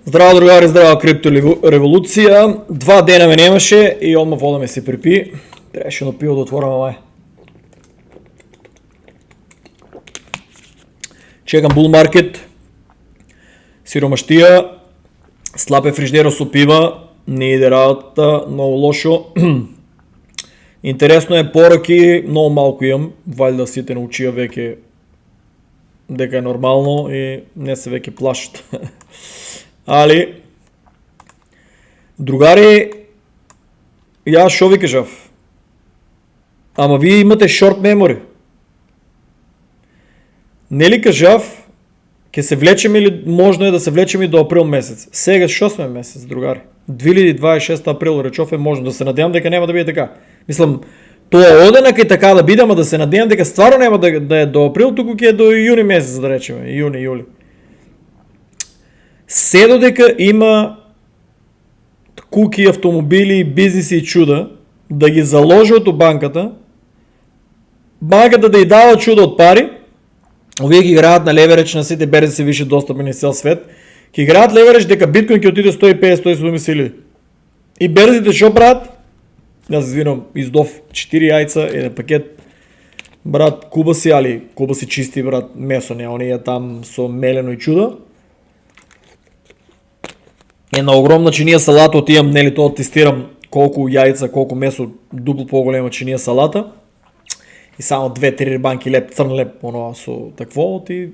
Здраво, другари, здрава криптореволюция. 2 дена ме нямаше и отма вода ме се припи. Трябваше на пиво да отворя май. Чекам Bull Market. Сиромащия. Слаб е фриждера с опива. Не иде работа. Много лошо. Интересно е поръки. Много малко имам. Вали сите научия веке дека е нормално и не се веке плашат. Али, другари, я шо ви кажав? Ама вие имате short memory. Не ли кажав, ке се влечем или можно е да се влечем и до април месец? Сега шо сме месец, другари? 2026 април речов е можно. Да се надявам дека няма да биде така. Мислам, тоа оденак е така да биде, ама да се надявам дека стварно няма да е до април, тук е до юни месец, да речем. Юни, юли. Се додека има куки, автомобили, бизнеси и чуда, да ги заложи от банката да й дава чуда от пари, овие ги играят на леверидж на сите берзи се више достъпен из цял свет, ги играят леверидж дека биткоин ќе отиде 150-170 хиляди. И берзите шо брат? Аз извинам, издов 4 яйца, еден пакет, брат, кубаси, али кубаси чисти, брат, месо, не ония там со мелено и чуда. Една огромна чиния салата отивам, нели тоа тестирам колко яйца, колко месо, дупло по-голема чиния салата. И само 2-3 банки леп, црн леп, онова со такво, и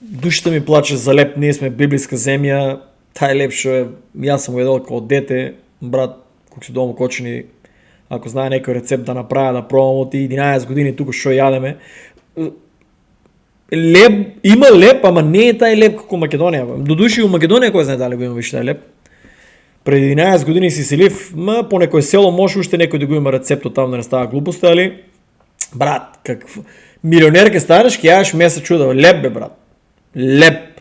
душата ми плаче за леп, ние сме библиска земја, тај леп шо е, јас съм го едел као дете, брат, колко си дома кочени, ако знае некој рецепт да направя, да пробам от 11 години тука шо јадеме. Леп, има леп, ама не е тај леп како Македонија. До души у Македонија кој знае дали го има више тај леп. Преди 11 години си селив, по некој село може уште некој да го има рецепто там да не става глупост, али брат, какво? Милионер ке станеш, ке јадеш меса чуда. Леп бе, брат. Леп.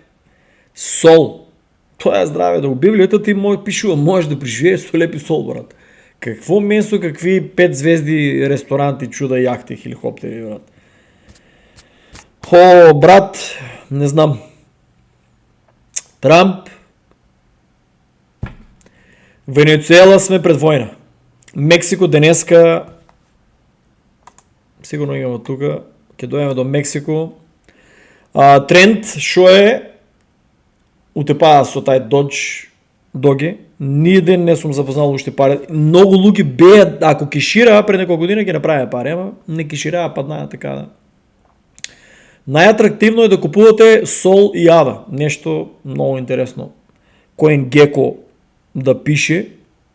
Сол. Тоа е здраве. Да у Библијата ти пишува, можеш да преживееш со леп и сол, брат. Какво месо, какви 5 звезди ресторанти, чуда, јахти, хеликоптери, брат. О, брат, не знам. Трамп. Венецуела сме пред војна. Мексико денеска, сигурно имаме тука, ќе дојдеме до Мексико. Тренд шо е утепаа со тај доги. Ниеден не сум запознал уште пари. Многу луѓе беа, ако кешираа пред неколку години ќе направи пари, ама не кешираа, паднаа така да. Најатрактивно е да купувате сол и ава. Нешто много интересно. CoinGecko да пише,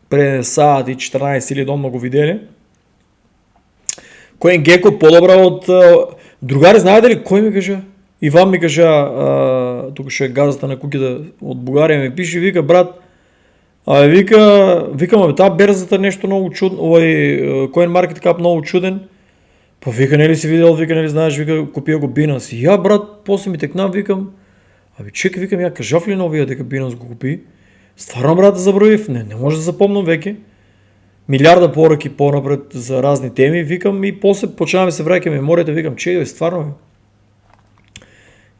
пред саат и 14 или дома го видели. CoinGecko по-добра от... Другари, знаете ли, кой ми кажа? Иван ми кажа, тук ще е газата на куките от Бугария, ми пише, вика, брат, викам, тази берзата нещо много чудно, CoinMarketCap много чуден. Па вика, не ли си видел, вика, не ли знаеш, вика, купия го Binance. И я, брат, после ми текна, викам, чекай, викам, я кажав ли новия дека Binance го купи? Стварно, брат, забравив, не може да запомнам веке. Милиарда поръки по-напред за разни теми, викам, и после почнаваме се враќаме меморията, викам, чекай, стварно е.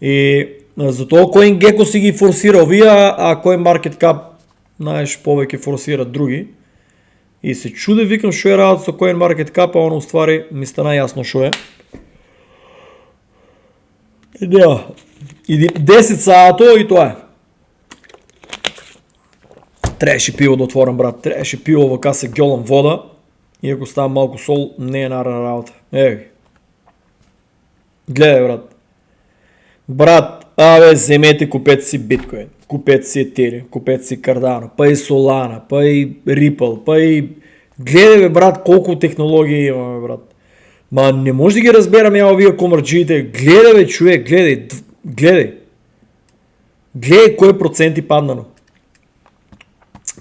И затоа CoinGecko си ги форсира овие, а CoinMarketCap, знаеш, повеќе форсира други. И се чуде, викам, шо е работа со CoinMarketCap, а оно уствари ми стана јасно шо е. И 10 саато и тоа е. Трябваше пиво да отворам, брат. Трябваше пиво во каса гјолам вода. И ако ставам малко сол, не е нарана работа. Еви. Гледай, брат. Брат, земете, купете си биткоин, купете си Ethereum, купете си Cardano, па и Solana, па и Ripple, па и... Гледай, бе, брат, колко технологии имаме, брат. Ма не може да ги разберам овие комарджиите. Гледай, бе, човек, гледай. Гледай кой проценти паднано.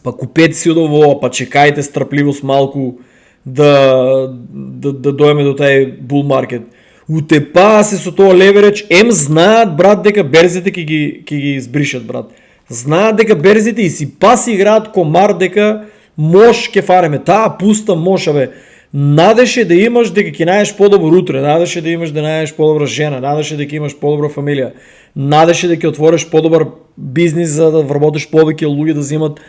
Па купете си од ово, па чекайте страпливост малку да дојме до тај bull market. Утепаа се со тоа леверидж, знаат, брат, дека берзите ќе ги избришат, брат. Знаат дека берзите и си паси играат комар дека мош ќе фареме. Таа пуста моша, бе. Надеше да имаш дека ќе најдеш по-добро утре, надеше да имаш да најдеш по-добра жена, надеше дека имаш по-добра фамилија, надеше да ќе отвориш по-добар бизнис за да вработиш повеќе луѓе да взимат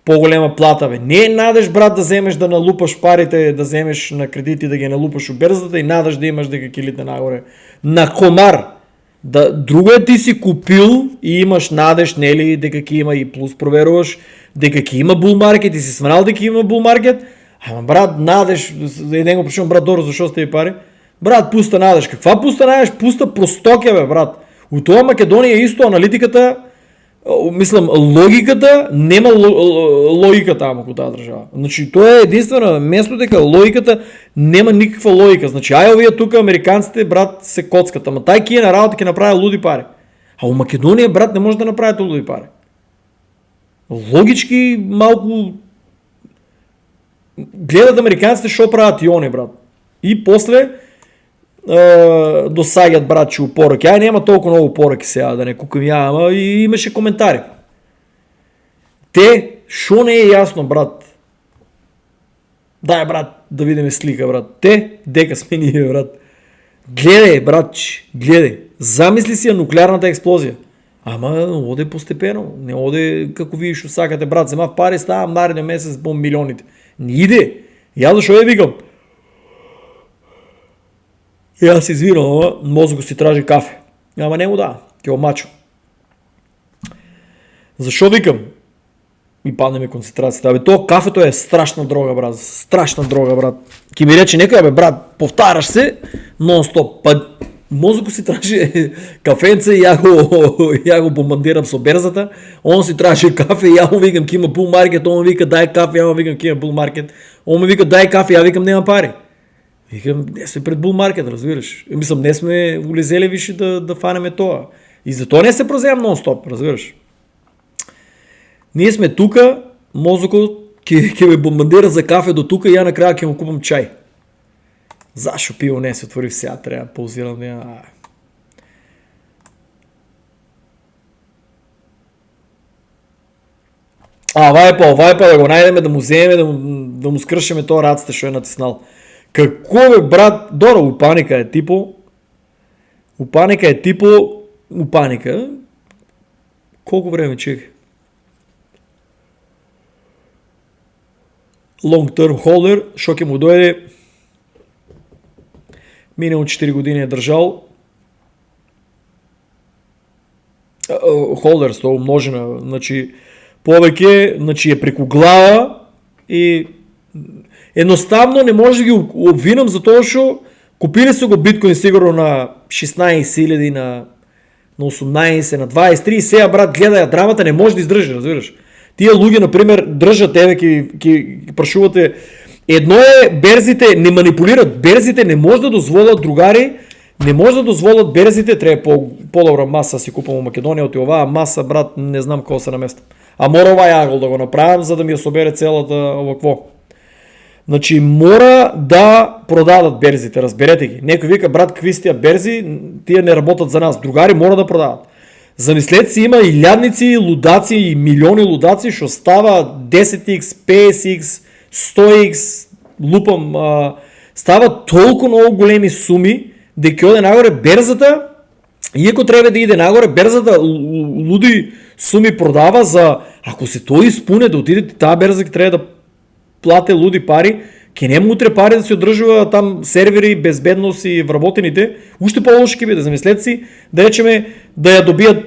по-голема плата. Бе. Не надеш, брат, да земеш да налупаш парите, да земеш на кредити, да ги налупаш у берзата и надеш да имаш дека ќе литне нагоре. На комар. Да, друго е ти си купил и имаш надеж, нели, дека ќе има и плюс проверуваш, дека ќе има bull market и си смрал дека има bull market. Ама брат, надеж, еден го причам, брат, Доро, защо сте ви пари? Брат, пуста надеж. Каква пуста надеж? Пуста простокја, бе, брат. У тоа Македонија исто аналитиката, мислам, логиката, нема логика таму кога таа држава. Значи, тоа е единствено место дека логиката нема никаква логика. Значи, ај овие тука американците, брат, се коцкат, ама тај ки е на работа ќе направи луди пари. А у Македонија, брат, не може да направи луди пари. Логички малку гледат американците шо прават и они, брат. И после досаѓат, брат, че упораки. Ај, нема толку много упораки сега, да не кукам ја, ама и имаше коментари. Те, шо не е јасно, брат? Дај, брат, да видиме слика, брат. Те, дека сме ние, брат. Гледај, братче, гледај. Замисли си ја нуклеарната експлозија. Ама оде постепено, не оде како видиш сакате, брат, зема пари, ставам нареден месец по милионите. Не иде. Ја зашо ја викам? Ја се извинам, ама мозокот си тражи кафе. Ама не му да, ќе омачу. Зашо викам? И падне ми концентрацијата. Абе, тоа кафето е страшна дрога, брат. Страшна дрога, брат. Ки ми рече некој, бе, брат, повтараш се нон-стоп. Па мозокот си тражи кафенце и ја го бомбардирам со берзата. Он си тражи кафе и ја му викам ки има bull market, он ми вика дај кафе, ја му викам ки има bull market. Он ми вика дај кафе, ја викам нема пари. Викам, не сме пред bull market, разбираш. Мислам, не сме улезели више да фанеме тоа. И затоа не се прозевам нон-стоп, разбираш. Ние сме тука, мозокот ќе ме бомбардира за кафе до тука и ја накраја ќе му купам чај. Зашо пиво не се отвори сега, трябва да паузирам да я... Вајпа да го најдеме, да му земеме, да му скршеме тоа раците што е натиснал. Како бе, брат, Доро, у паника е типо. У паника. Колко време чека? Long term holder, шо ќе му дојде. Минало 4 години е држал. Холдерс, тоа умножено, значи повеќе, значи е преку глава и едноставно не може да ги обвинам за тоа што купили се го биткоин сигурно на 16.000, на 18, на 23, сега брат гледаја драмата, не може да издржи, разбираш. Тие луѓе, например, држат, еве ќе прашувате. Едно е берзите не манипулират, берзите не може да дозволат, другари, не може да дозволат берзите, треба по-добра маса си купам у Македонија, оти оваа маса, брат, не знам како се наместам. А мора овај агол да го направам за да ми ја собере целата овакво. Значи мора да продадат берзите, разберете ги. Некој вика, брат, какви сте берзи, тие не работат за нас. Другари мора да продадат. Замислете си, има илјадници, лудаци и милиони лудаци што става 10x, 50x, 100x, лупам, става толку многу големи суми дека оде нагоре берзата, иако треба да иде нагоре, берзата луди суми продава за, ако се тој испуне да отидете таа берза, треба да плате луди пари, ќе нема утре пари да се одржува там сервери, безбедност и вработените, уште по-лошо ќе биде. Замислете си, да речеме да ја добијат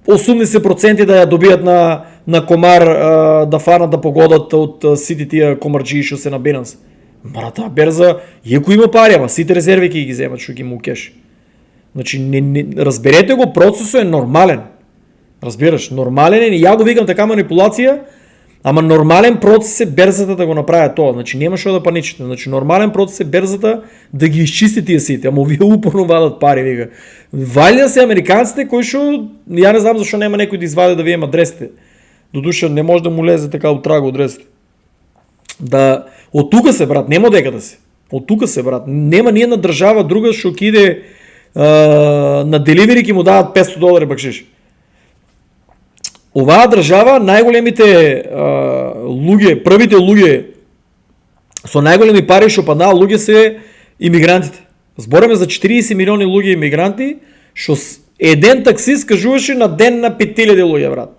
80% да ја добијат на комар, да фанат да погодат од сите тие комарджии што се на Binance. Брат, таа берза, иако има пари, ама сите резерви ќе ги земат што ги му кеш. Значи, разберете го, процесот е нормален. Разбираш, нормален е, ја го викам така манипулација, ама нормален процес е берзата да го направи тоа. Значи нема што да паничите. Значи нормален процес е берзата да ги изчисти тие сите. Ама вие упорно вадат пари, вика. Валја се американците кои што ја не знам зашо нема некој да извади да ви има адресите. Додуша не може да му лезе така од трага адресите. Да од тука се, брат, нема дека да се. Од тука се, брат. Нема ни една држава друга што ќе иде на деливери ќе му дават $500 бакшиш. Оваа држава, најголемите луѓе, првите луѓе Со најголеми пари што паднаа луѓе се имигрантите. Збореме за 40 милиони луѓе имигранти, што еден таксист кажуваше на ден на 5000 луѓе, брат.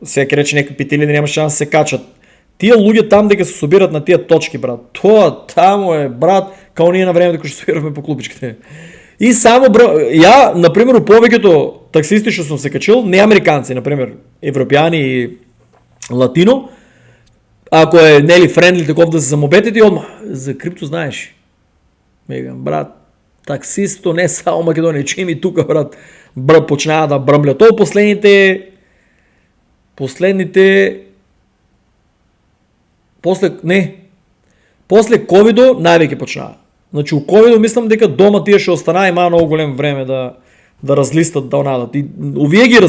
Сега ќе рече некои 5000 нема шанс се качат. Тие луѓе там дека се собират на тие точки, брат. Тоа тамо е, брат, као ние на времето кога што собиравме по клубичките. И само ја, на пример, повеќето таксисти што сум се качил, не американци, на пример, европјани и латино, ако е нели френдли таков да се самобетите, одма за крипто знаеш. Мегам, брат, таксисто не само Македонија, че ми тука, брат, почнаа да брмлят. Тоа последните после ковидо највеќе почнаа. Значи, у ковидо мислам дека дома тие што останаа имаа многу голем време да разлистат, да онадат. И овие ги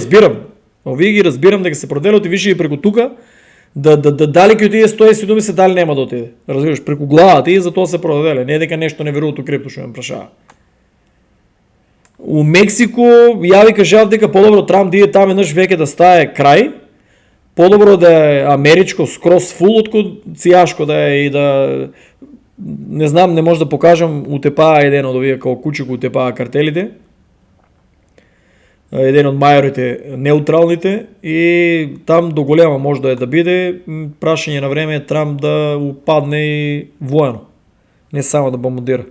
разбирам дека се проделат и више и преку тука, дали ќе отиде 170, дали нема да отиде. Разбираш, преку главата и затоа се проделе. Не дека нешто не веруваат у крипто што ме прашаа. У Мексико ја ви кажав дека подобро Трамп да иде там еднаш веќе да стае крај. Подобро да е америчко скрос фул отколку цијашко да е и да не знам, не може да покажам утепаа еден од овие као кучек утепаа картелите. Еден од мајорите неутралните и там до голема може да е да биде прашање на време Трамп да упадне и воено. Не само да бомбардира.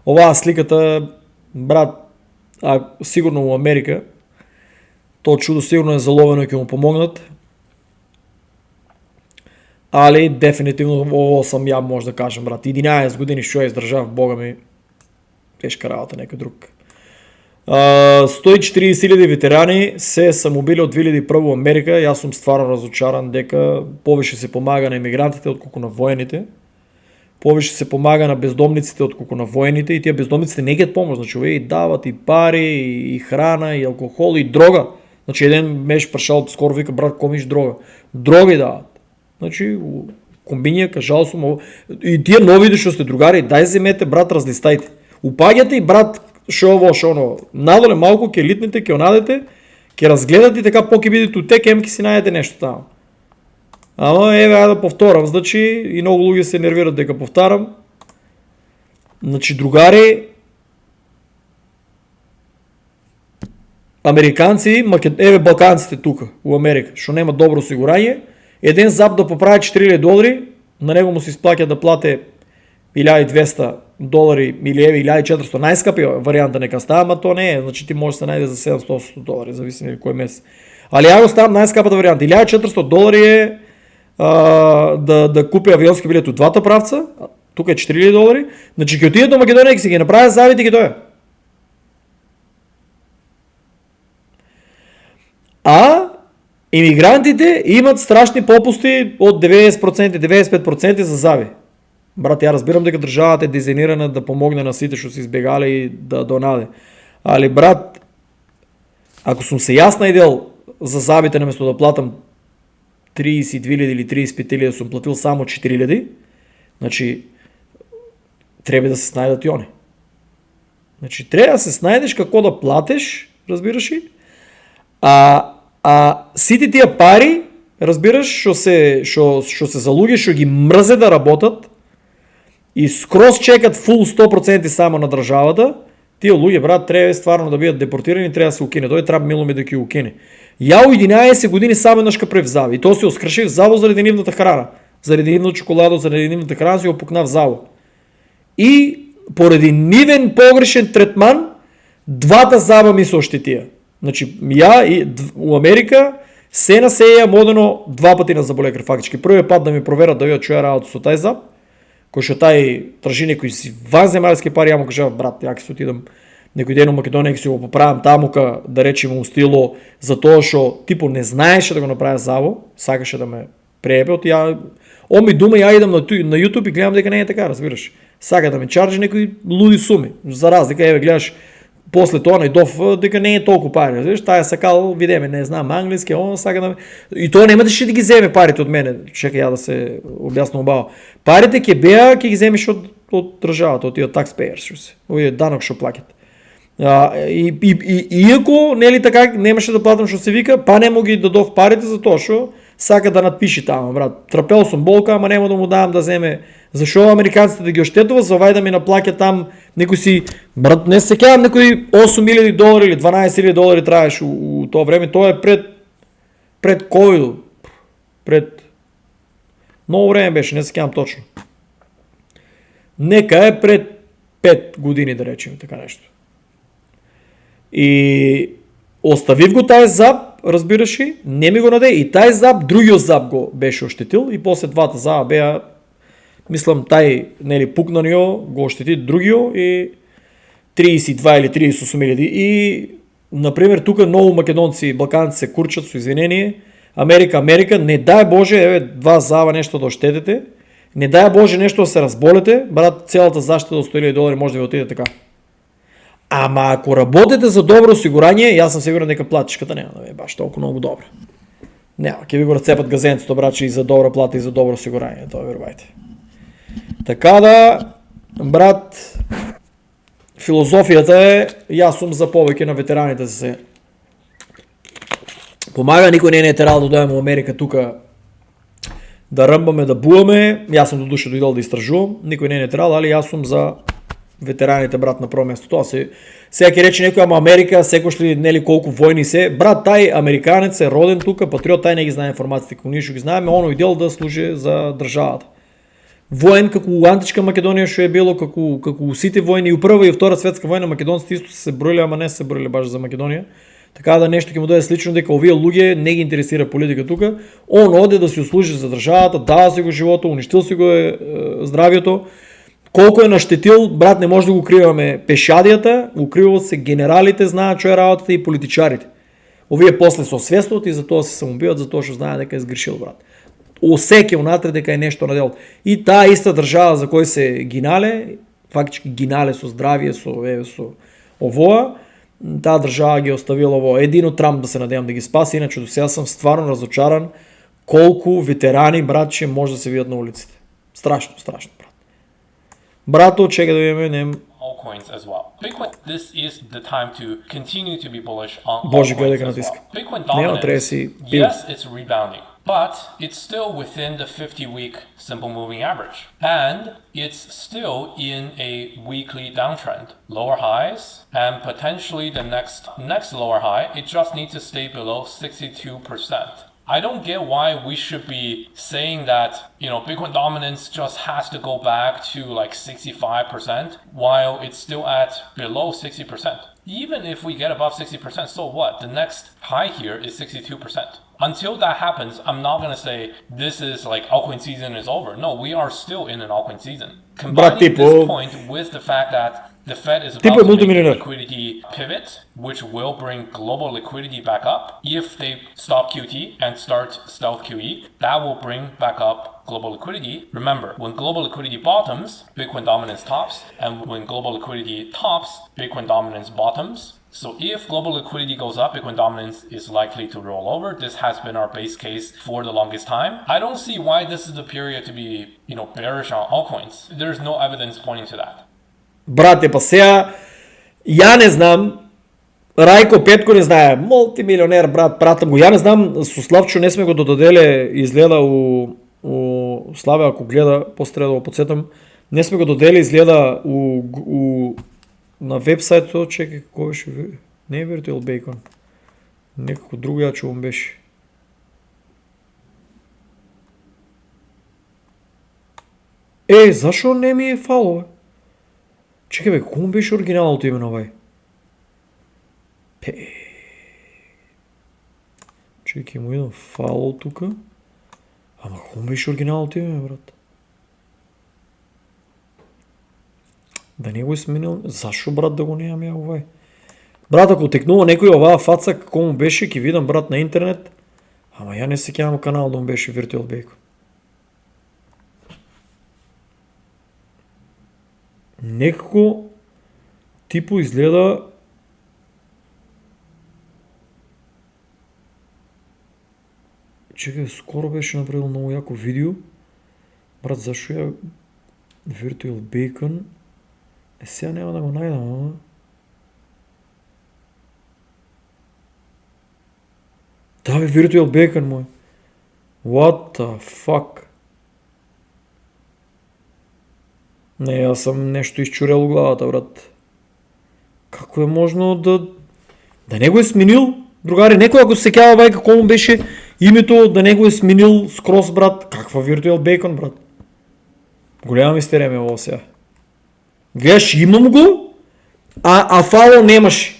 Оваа сликата, брат, сигурно у Америка, тоа чудо сигурно е заловено и ќе му помогнат. Али дефинитивно ово сам ја може да кажам, брат. 11 години што ја издржав, бога ми, тешка работа некој друг. 140.000 ветерани се самоубили од 2001 во Америка. Јас сум стварно разочаран дека повеќе се помага на емигрантите отколку на воените. Повеќе се помага на бездомниците отколку на воените и тие бездомниците не ќе помош, значи овие и дават и пари, и храна, и алкохол, и дрога. Значи еден меж прашал скоро вика брат комиш дрога. Дрога и дават. Значи комбинија кажал сум и тие новите што сте другари, дај земете брат, разлистајте. Упаѓате и брат шо ово, шо оно. Надоле малку ќе литнете, ќе онадете, ќе разгледате така по ќе бидете утек, ем ќе си најдете нешто таму. Ама еве ајде да повторам, значи и многу луѓе се нервират дека повтарам. Значи другари, американци, еве балканците тука у Америка, што нема добро осигурање, еден зап да поправи $4,000, на него му се исплаќа да плате $1,200 или еве $1,400, најскапи варијанта нека става, ама тоа не е, значи ти може да се најде за $700, зависи на кој месец. Али ја го ставам најскапата варијанта, $1,400 е да купи авионски билет од двата правца, тука е $4,000, значи ќе отиде до Македонија, ќе си ги направи завити и ќе дојде. А имигрантите имат страшни попусти од 90%, 95% за зави. Брат, ја разбирам дека државата е дизајнирана да помогне на сите што се избегале и да донаде. Али брат, ако сум се јас најдел за завите наместо да платам 32.000 или 35.000, сум платил само 4.000, значи треба да се снајдат и они. Значи треба да се снајдеш како да платиш, разбираш ли? А сите тие пари, разбираш, што се за луѓе што ги мрзе да работат и скроз чекат фул 100% само на државата, тие луѓе, брат, треба стварно да бидат депортирани, треба да се укине. Тој Трамп миломе да ќе укине. Ја у 11 години само еднаш прев зави. И тоа си оскршив заво заради нивната храна. Заради нивната чоколадо, заради нивната храна си го пукнав заво. И поради нивен погрешен третман, двата заба ми се оштетија. Значи, ја и у Америка се на се ја модено 2 пати на заболекар фактички. Првиот пат да ми проверат да видат што е работа со тај заб, кој што тај тржи некои си ванземарски пари, ја му кажав брат, ја ќе се отидам некој ден у Македонија, ќе си го поправам тамука, да речеме у стило, за тоа што типо не знаеше да го направи заво, сакаше да ме преебе, он ми дума, ја идам на YouTube и гледам дека не е така, разбираш. Сака да ме чарджи некои луди суми, за разлика, еве гледаш, после тоа најдов дека не е толку пари, разбираш, тај сакал, видеме, не знам англиски, он сака да ме... И тоа нема да ќе ги земе парите од мене, чекај ја да се објаснам убаво. Парите ќе беа, ќе ги земеш од државата, од тие taxpayers, што се, овие данок што плаќат. Иако, нели така, немаше да платам што се вика, па нема ги дадов парите за тоа што сака да надпиши тама, брат. Трпел сум болка, ама нема да му давам да земе Зашо американците да ги оштетува, за овај да ми наплаќа там некој си, брат, не се сеќавам, некои $8,000 или $12,000 траеш у тоа време, тоа е пред ковид, пред многу време беше, не се сеќавам точно. Нека е пред 5 години, да речеме, така нешто. И оставив го тај зап, разбираш ли, не ми го наде, и тај зап, другиот зап го беше оштетил, и после двата заба беа, мислам, тај, нели, пукнанио, го оштети другио, и 32 или 38 илјади. И, например, тука многу македонци и балканци се курчат со извинение, Америка, не дай Боже, еве, два заба нешто да оштетите, не дай Боже нешто да се разболете, брат, целата заштита до $100,000 може да ви отиде така. Ама ако работите за добро осигурање, јас сум сигурен дека платишката нема да е баш толку многу добра. Нема, ќе ви го рацепат газенцето, браче, и за добра плата и за добро осигурање, тоа верувајте. Така да, брат, филозофијата е, јас сум за повеќе на ветераните да се помага, никој не е терал да дојдеме во Америка тука да рмбаме, да буаме, јас сум до душа дојдол да истражувам, никој не е терал, али јас сум за ветераните, брат, на прво место. Тоа се сега ќе рече некој, ама Америка, секош ли, нели, колку војни се, брат, тај американец е роден тука, патриот, тај не ги знае информациите, како ние што ги знаеме, оно идел да служи за државата. Воен како у античка Македонија што е било, како сите војни, и у прва и у втора светска војна македонците исто се броиле, ама не се броиле баш за Македонија. Така да нешто ќе му дојде слично дека овие луѓе не ги интересира политика тука, он оде да си услужи за државата, дава си го живото, уништил си го здравието. Колку е наштетил, брат, не може да го укриваме пешадијата, укриваат се генералите, знаат што е работата, и политичарите. Овие после се освестуват и затоа се самоубиват, затоа што знаат дека е сгрешил, брат. Осеќе унатре дека е нешто наделот. И таа иста држава за кој се гинале, фактички гинале со здравие, со овоа, таа држава ги оставила ово. Едино Трамп да се надевам да ги спаси, иначе до сега сум стварно разочаран колку ветерани, братче, може да се видат на улиците. Страшно, страшно, брат. Брато, чека да видиме, нем. Altcoins as well. Bitcoin, this is the time to continue to be bullish on Боже, гледай altcoins дека as well. натиска. Bitcoin Нема, треба dominance, си пил. yes, it's rebounding, but it's still within the 50-week simple moving average. And it's still in a weekly downtrend. Lower highs, and potentially the next lower high, it just needs to stay below 62%. I don't get why we should be saying that, Bitcoin dominance just has to go back to like 65% while it's still at below 60%. Even if we get above 60%, so what? The next high here is 62%. Until that happens, I'm not going to say this is like altcoin season is over. No, we are still in an altcoin season. Combining this point with the fact that the Fed is about to make a liquidity pivot, which will bring global liquidity back up. If they stop QT and start stealth QE, that will bring back up global liquidity. Remember, when global liquidity bottoms, Bitcoin dominance tops, and when global liquidity tops, Bitcoin dominance bottoms. So if global liquidity goes up, Bitcoin dominance is likely to roll over. This has been our base case for the longest time. I don't see why this is the period to be, bearish on altcoins. There's no evidence pointing to that. Брате, па сега, ја не знам, Рајко Петко не знае, мултимилионер, брат, пратам го, ја не знам, со Славчо не сме го доделе, изгледа у Славе, ако гледа, после да го подсетам, не сме го додели, изгледа на вебсајтот, чекай, како беше, не е Virtual Bacon, некако друго ја чувам беше. Зашо не ми е фало, бе? Чекай, бе, како беше оригиналното име на овај? Чекай, му идам фало тука. Ама како беше оригиналното име, брат? Да не го сменил? Зашо, брат, да го немам ја овај? Брат, ако текнува некој оваа фаца, како му беше, ќе видам, брат, на интернет. Ама ја не се сеќавам канал да му беше Virtual Bacon. Некако типо изгледа чекай, скоро беше направил многу јако видео. Брат, зашо ја Virtual Bacon? Сега нема да го најдам, ама. Да, бе, Virtual Bacon мој. What the fuck? Не, јас сам нешто изчурел у главата, брат. Како е можно да не го е сменил? Другари, некој ако се сеќава вај како му беше името, да не го е сменил скрос, брат. Каква Virtual Bacon, брат? Голема мистерија ме ово сега. Гледаш, имам го, а фало немаш.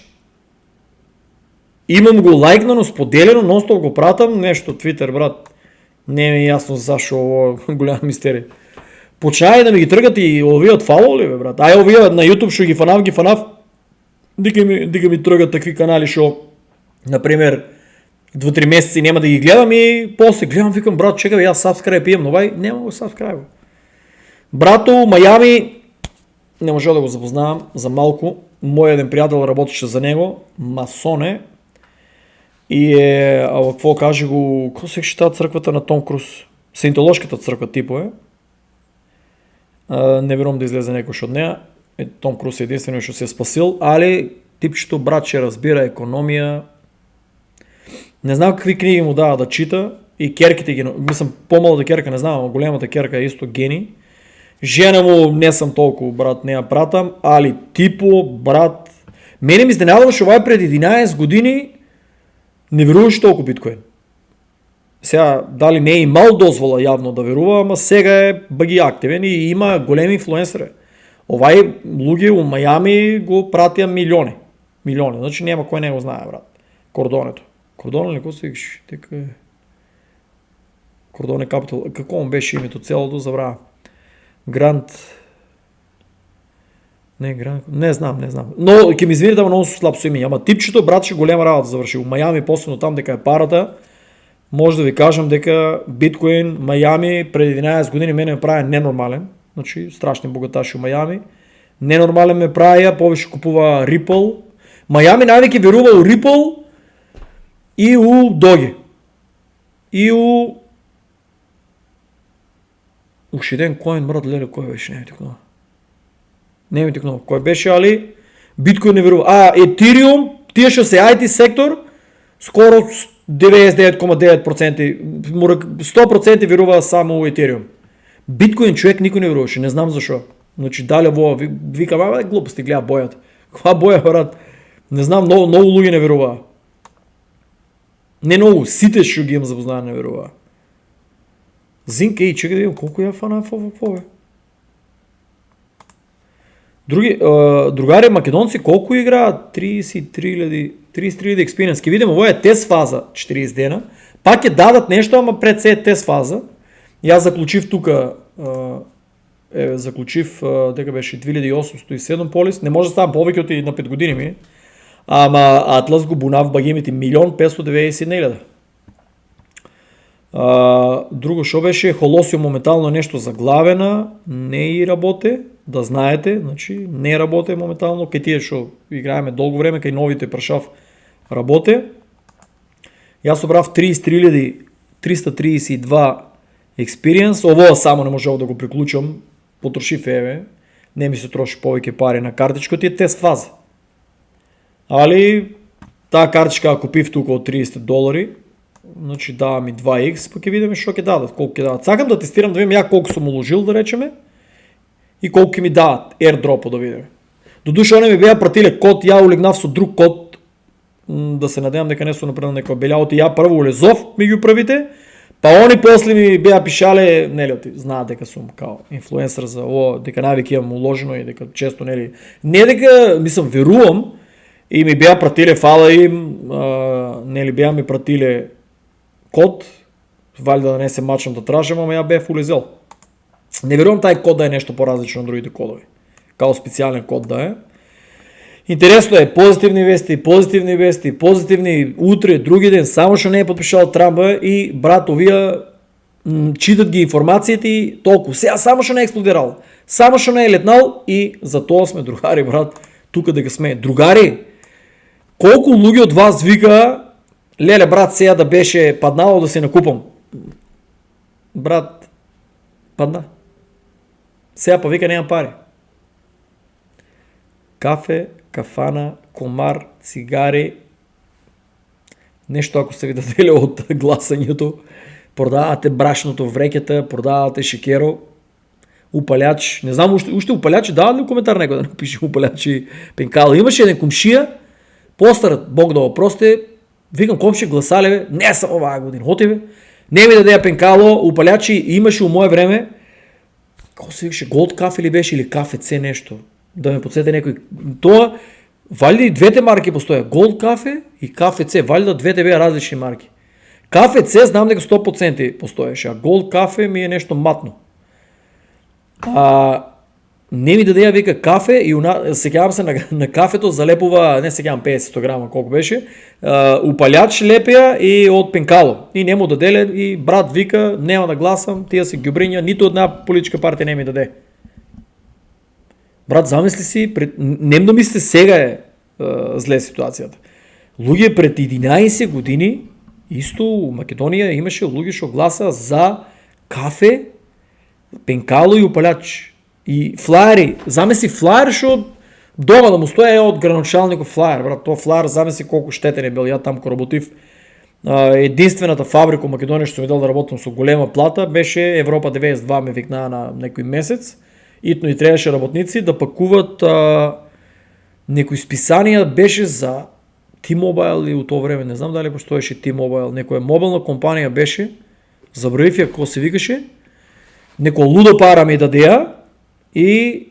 Имам го лайкнано, споделено, нонстоп го пратам, нешто Twitter, брат. Не ми е јасно зашо ово голема мистерија. Почнај да ми ги тргат и овие од фало ли, бе, брат? Ај овие на YouTube што ги фанав, дека ми тргат такви канали што, например, 2-3 месеци нема да ги гледам и после гледам, викам, брат, чекай, јас subscribe имам, но вај нема го subscribe. Брато, Мајами, не можел да го запознавам за малку, мој еден пријател работеше за него, масон е, и е, какво каже го, како се таа црквата на Том Круз? Саентолошката црква типо е. Не верувам да излезе некој од неа. Том Круз е единствено што се е спасил, али типчето братче разбира економија. Не знам какви книги му дава да чита и керките ги, мислам помалата керка не знам, големата керка е исто гени. Жена му не сам толку, брат, не ја пратам, али типо, брат, мене ми изненадува што овај пред 11 години не веруваше толку биткоин. Сега, дали не е имал дозвола јавно да верува, ама сега е баги активен и има големи инфлуенсери. Овај луѓе у Мајами го пратија милиони. Милиони, значи нема кој не го знае, брат. Кордонето. Кордоне ли, кој се викаш? Дека е... Кордоне Капитал. Како му беше името целото, забрава. Грант... Не знам. Но ќе ми извините, ама многу слаб со име. Ама типчето, братче, голема работа заврши. У Мајами, последно там дека е парата, може да ви кажам дека биткоин, Мајами, пред 11 години мене ме прави ненормален. Значи, страшни богаташи у Мајами. Ненормален ме прави, повеќе купува Ripple. Мајами највеќе верува у Ripple и у Доги. И у... Уши ден коин, брат, леле, кој беше, не ми текнува. Кој беше, али биткоин не верува. Ethereum, тие што се IT сектор, скоро 99,9%, 100% верува само у Ethereum. Биткоин човек никој не веруваше, не знам зашо. Значи дали во викам, глупости, гледа бојата. Каква боја, брат? Не знам, многу луѓе не веруваа. Не многу, сите што ги имам запознаа не веруваа. Зинк, чекай да видам колку ја фана во бе. Другари македонци колку играат? 33,000 experience. Ке видим, ово е тест фаза 40 дена. Пак ќе дадат нешто, ама пред се е тест фаза. Јас заклучив тука, дека беше 2807 полис. Не може да ставам повеќе од на 5 години ми. Ама Атлас го бунав багимите 1.591.000. Друго што беше, Холосио моментално нешто заглавена, не и работе, да знаете, значи не работе моментално, кај тие што играеме долго време, кај новите прашав работе. Јас собрав 33,332 experience, ово само не можев да го приклучам, потрошив не ми се троши повеќе пари на картичко, ти е тест фаза. Али, таа картичка ја купив тука од $30, значи дава ми 2x, па ќе видиме што ќе дадат, колку ќе дадат. Сакам да тестирам, да видим ја колку сум уложил, да речеме, и колку ќе ми дадат airdrop да видиме. Додуше они ми беа пратиле код, ја улегнав со друг код, да се надевам дека не сум направил некоја белјаоти, ја прво улезов, ми ги управите, па они после ми беа пишале, нели, знаат дека сум као инфлуенсер за ово, дека највеќе имам уложено и дека често, нели, не дека, мислам, верувам, и ми беа пратиле, фала им, нели, беа ми пратиле код, валјда да не се мачам да тражам, ама ја бев улезел. Не верувам тај код да е нешто поразлично од другите кодови. Као специјален код да е. Интересно е, позитивни вести, утре, други ден, само што не е подпишал Трампа и брат, овие читат ги информациите и толку. Сега само што не е експлодирал, само што не е летнал и за тоа сме другари, брат, тука дека сме. Другари, колку луѓе од вас вика, леле брат, сега да беше паднало да се накупам. Брат, падна. Сега па вика немам пари. Кафе, кафана, комар, цигари, нешто ако се ви даделе од гласањето, продавате брашното врекета, продавате шекеро, Упаляч, не знам, още упалячи, дават ли коментар някой да напише упалячи пенкало. Имаше един комшия, по-старът, Бог да въпросите, викам, комши гласа ли бе? Не съм оваа година, хоти бе. Не ми даде пенкало, упалячи имаше у мое време, какво се викаше, Gold Cafe ли беше или Кафе С нещо, да ме подсете някой. Това, вали и двете марки постоя, Gold Cafe и Кафе С, вали да двете бе различни марки. Кафе С знам дека 100% постоеше, а Gold Cafe ми е нещо матно. Не ми даде, вика, кафе и секявам се на кафето, залепова, не секявам 50 грама, колко беше, упаляч лепия и от пенкало. И не му даде, и брат вика, няма да гласам, тия си гюбриня, нито една политическа партия не ми даде. Брат, замисли си, нем да мислите сега е зле ситуацията. Луги пред 11 години, исто Македония имаше луги шо гласа за кафе, пенкало и упаляч. И флаери, замеси флаер, шо дома да му стоя от граначалников флаер, брат, то флаер замеси колко щетен е бил, я там ко работив. Единствената фабрика в Македония, ще съм видел да работим с голема плата, беше Европа 92, ме викна на някой месец. Итно и трябваше работници да пакуват някои списания, беше за T-Mobile и от това време, не знам дали постоеше T-Mobile, някоя мобилна компания беше, забравих я какво се викаше, некоя луда пара ми дадея и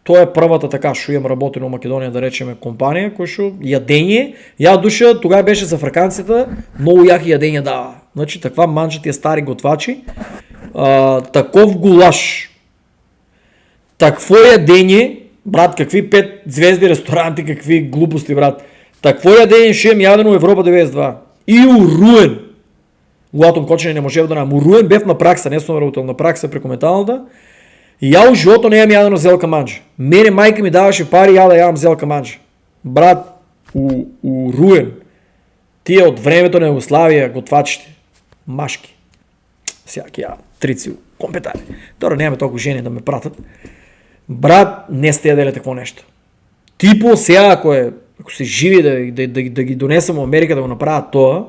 то е първата така, шо имам работено в Македония, да речеме компания, коя шо ядение, я душа, тогава беше за африканците, много яки ядения дава. Значи таква манча тия стари готвачи, таков гулаш, такво ядение, брат, какви 5 звезди ресторанти, какви глупости, брат, такво ядение ще имам ядено в Европа 92 и уруен. Когато кочене не може да нам. Уруен бев на пракса, не съм работил на пракса преко металната. И я у живото не ям ядено зелка манджа. Мене майка ми даваше пари, я да ядам зелка манджа. Брат, уруен. Тия от времето на Югославия готвачите. Машки. Всяки я, трици, компетари. Тора нямаме толкова жени да ме пратят. Брат, не сте ядели такова нещо. Типо сега, ако се живи да ги донесам в Америка да го направят това,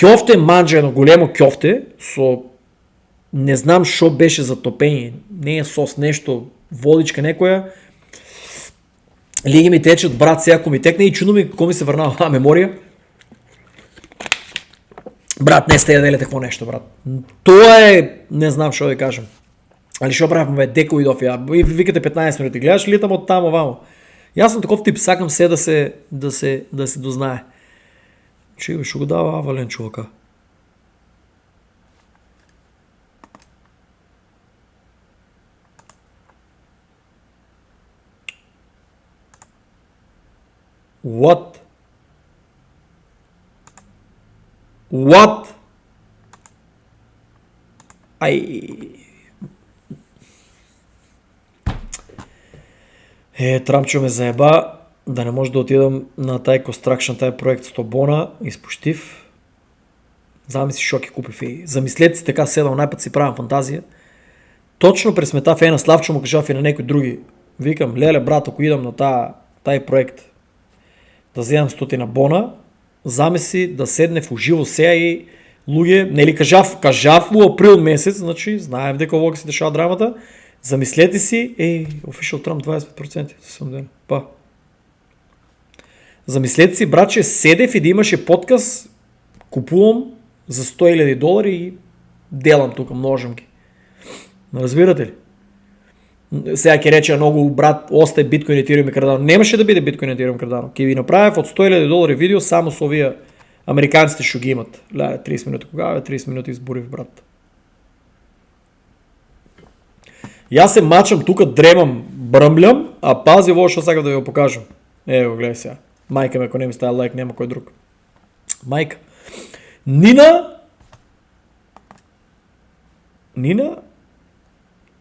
кьофте манджа, едно големо кьофте, со не знам шо беше за топение, не е сос, нещо, водичка некоя, лиги ми течат, брат, сега ако ми текне и чудо ми, какво ми се върнава мемория. Брат, не сте ядели такова нещо, брат. Това е, не знам шо да кажем. Али шо правим, деко и дофия, и викате 15 минути, гледаш, литам от там, овамо. И аз съм таков тип, сакам се да се дознае. Че ще го дава Вален чувака. What? Трамчо ме заеба да не може да отидам на taj construction, taj проект 100 бона, изпощив. Замисли шоки купив и замислете си така седал, най-път си правям фантазия. Точно през мета фена Славчо му кажав и на някой други. Викам, леле брат, ако идам на taj проект да вземам 100 бона, замисли да седне в уживо сея и луѓе, нели кажав му април месец, значи знаем дека ово се дешава драмата. Замислете си, official Trump 25%, съм ден, па. Замислете си, братче, седев и да имаше подкаст, купувам за $100,000 и делам тук, множам ги. Разбирате ли? Сега ке рече много, брат, остай биткоин, етириум и кардано. Немаше да биде биткоин, етириум и кардано. Ке ви направя от $100,000 видео, само с овия американците ще ги имат. 30 минути. Кога 30 минути изборив, брат? И аз се мачам тук, дремам, бръмлям, а пази лошо сега да ви го покажам. Ево, гледай сега. Майка ме, ако не ми става лайк, няма кой друг. Майка. Нина,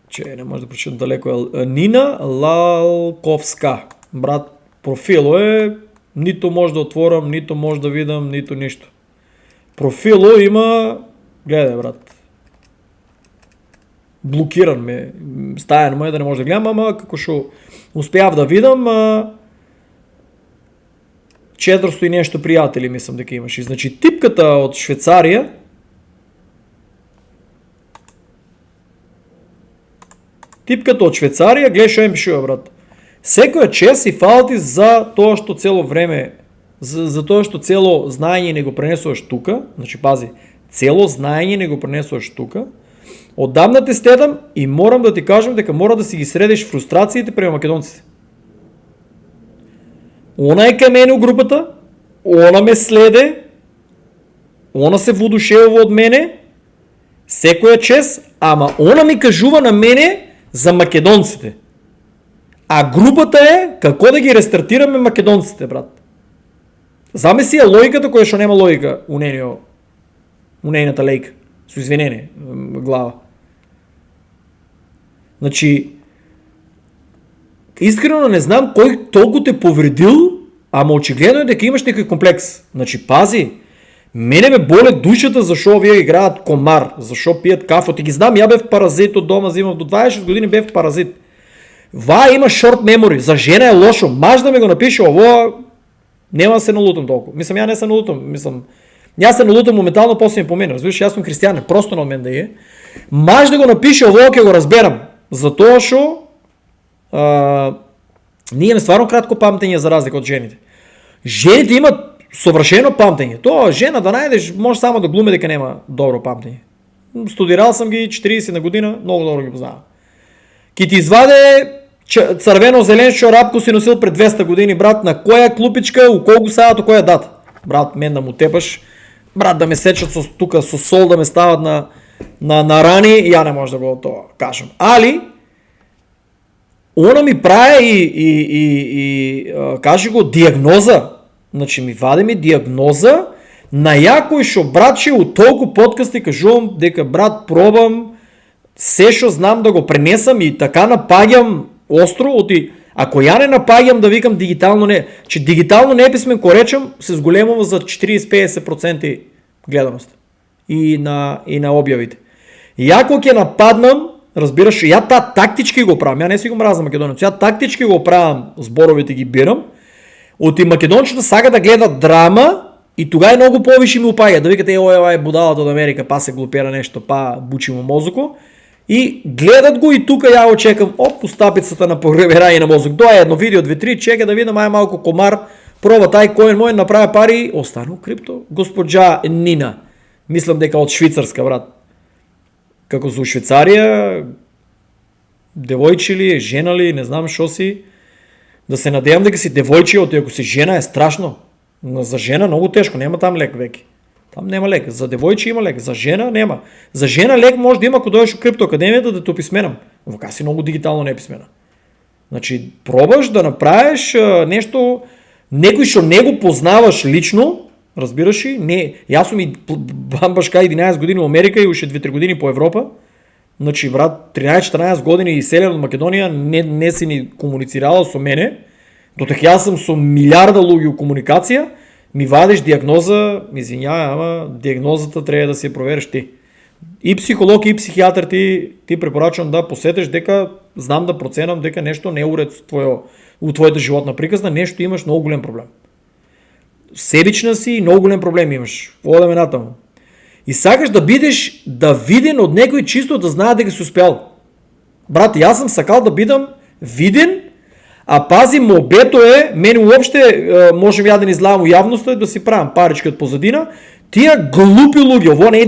че не може да прочитам далеко. Нина Лалковска. Брат, профило е, нито може да отворам, нито може да видам, нито нищо. Профило има, гледай, брат. Блокиран ме, стая на да не може да гледам, ама како шо успяв да видам, 400 и нещо приятели мислям дека имаш. И значи типката от типката од Швейцарија, гледај што им пишува, брат. Секоја чест и фала ти за тоа што цело време, за тоа што цело знаење не го пренесуваш тука, значи пази, цело знаење не го пренесуваш тука. Оддавна те стедам и морам да ти кажам дека мора да си ги средиш фрустрациите према македонците. Она е кај мене у групата, она ме следе, она се воодушевува од мене, секоја чест, ама она ми кажува на мене за македонците. А групата е како да ги рестартираме македонците, брат. Замисли ја логиката која што нема логика у нейната лейка. Со извинение, глава. Значи, искрено не знам кој толку те повредил, ама очигледно е дека имаш некој комплекс. Значи, пази, мене ме боле душата зашо овие играат комар, зашо пијат кафе. Ти ги знам, ја бев паразит од дома, зимав до 26 години бев паразит. Ва има шорт мемори, за жена е лошо, маж да ми го напише ово, нема да се налутам толку. Мислам, ја не се налутам, јас се налутам моментално, после ми помена, разбираш, јас сум христијанин, просто на мен да е. Маж да го напише ово, ќе го разберам, затоа што ние имаме стварно кратко памтење за разлика од жените. Жените имат совршено памтење. Тоа жена да најдеш, може само да глуми дека нема добро памтење. Студирал сам ги 40 на година, многу добро ги познавам. Ки ти изваде црвено-зелен шорапко си носил пред 200 години, брат, на која клупичка, у колку саат, у која дата. Брат, мен да му тепаш, брат, да ме сечат со тука со сол, да ме стават на рани, ја не може да го тоа кажам. Али она ми прави и кажи го диагноза. Значи ми вади ми диагноза на јакој шо братче у толку подкасти кажувам дека брат пробам се што знам да го пренесам и така напаѓам остро, оти ако ја не напаѓам да викам дигитално не, че дигитално неписмен ко речем се зголемува за 40-50% гледаност и на објавите. И ако ќе нападнам, разбираш, ја тактички го правам, ја не си го мразам македонец, ја тактички го правам, зборовите ги бирам, оти македончето сака да гледа драма и тога е многу повише ми упаѓа, да викате ова е будалата од Америка, па се глупера нешто, па бучи му мозоко. И гледат го и тука ја го чекам, оп, устапицата на погребирање на мозок. Тоа е едно видео, 2-3, чека да видам, ај малку комар, проба тај коен мој направи пари, остану крипто. Госпоđа Нина, мислам дека од Швицарска, брат. Како за Швейцарија, девојче ли, жена ли, не знам шо си. Да се надевам дека си девојче, оти ако си жена е страшно. Но за жена многу тешко, нема там лек веќе. Там нема лек. За девојче има лек, за жена нема. За жена лек може да има кога дојдеш у крипто академијата да те описменам. Вака си многу дигитално неписмена. Значи, пробаш да направиш нешто, некој што не го познаваш лично, разбираш ли? Не, јас сум и бамбашка 11 години во Америка и уште 2-3 години по Европа. Значи, брат, 13-14 години иселен од Македонија, не си ни комуницирала со мене, дотоа јас сум со милиарда луѓе у комуникација, ми вадиш диагноза, извинјај, ама диагнозата треба да си ја провериш ти. И психолог и психијатар ти препорачувам да посетиш дека знам да проценам дека нешто не е уред у твојата животна приказна, нешто имаш многу голем проблем. Себична си и многу голем проблем имаш. Одаме натаму. И сакаш да бидеш да виден од некој чисто да знае дека си успеал. Брат, јас сум сакал да бидам виден, а пази мобето е, мене уопште можем ја да не излавам у јавноста да си правам парички од позадина, тие глупи луѓе, ово не е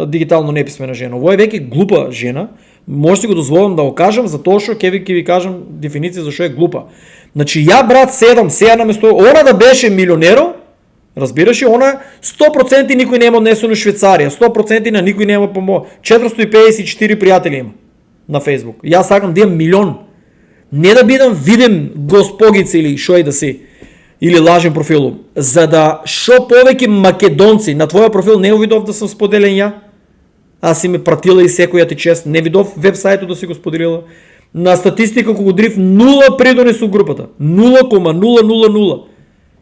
дигитално неписмена жена, ово е веќе глупа жена, може си го дозволам да го кажам, затоа што ќе ви кажам дефиниција зашо е глупа. Значи ја брат седам сега на место, она да беше милионеро, разбираш ли, она 100% никој нема однесено у Швейцарија, 100% на никој нема помо, 454 пријатели има на Facebook. Јас сакам да имам милион. Не да бидам виден госпогица или шо и да си, или лажен профил, за да шо повеќе македонци на твоја профил не видов да сум споделен ја, а си ме пратила и секоја ти чест, не видов вебсајтот да си го споделила, на статистика кога дрив 0 придонес у групата, 0,000.